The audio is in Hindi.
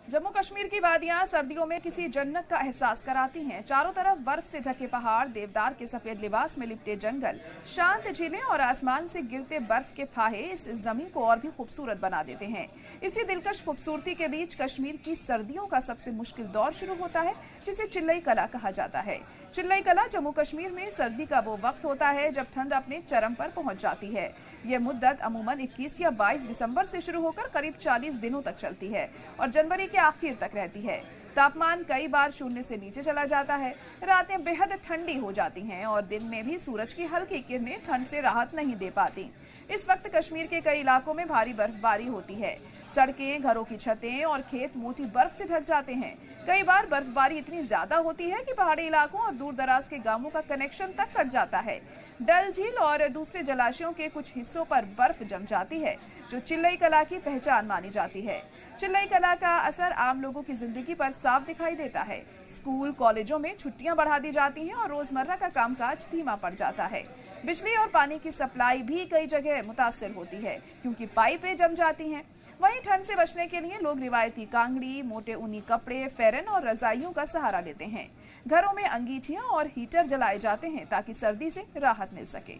जम्मू कश्मीर की वादियां सर्दियों में किसी जन्नत का एहसास कराती हैं। चारों तरफ बर्फ से ढके पहाड़, देवदार के सफेद लिबास में लिपटे जंगल, शांत झीलें और आसमान से गिरते बर्फ के फाहे इस जमीन को और भी खूबसूरत बना देते हैं। इसी दिलकश खूबसूरती के बीच कश्मीर की सर्दियों का सबसे मुश्किल दौर शुरू होता है, जिसे चिल्लई कला कहा जाता है। चिल्लई कला जम्मू कश्मीर में सर्दी का वो वक्त होता है जब ठंड अपने चरम पर पहुंच जाती है। ये मुद्दत अमूमन 21 या 22 दिसंबर से शुरू होकर करीब 40 दिनों तक चलती है और जनवरी के आखिर तक रहती है। तापमान कई बार शून्य से नीचे चला जाता है, रातें बेहद ठंडी हो जाती हैं और दिन में भी सूरज की हल्की किरणें ठंड से राहत नहीं दे पाती। इस वक्त कश्मीर के कई इलाकों में भारी बर्फबारी होती है। सड़कें, घरों की छतें और खेत मोटी बर्फ से ढक जाते हैं। कई बार बर्फबारी इतनी ज्यादा होती है कि पहाड़ी इलाकों और दूर दराज के गांवों का कनेक्शन तक कट जाता है। डल झील और दूसरे जलाशयों के कुछ हिस्सों पर बर्फ जम जाती है, जो चिल्लई कला की पहचान मानी जाती है। चिल्लई कला का असर आम लोगों की जिंदगी पर साफ दिखाई देता है। स्कूल, कॉलेजों में छुट्टियां बढ़ा दी जाती हैं और रोजमर्रा का कामकाज धीमा पड़ जाता है। बिजली और पानी की सप्लाई भी कई जगह मुतासिर होती है, क्योंकि पाइपें जम जाती हैं। वहीं ठंड से बचने के लिए लोग रिवायती कांगड़ी, मोटे ऊनी कपड़े, फेरन और रजाइयों का सहारा लेते हैं। घरों में अंगीठियां और हीटर जलाए जाते हैं ताकि सर्दी से राहत मिल सके।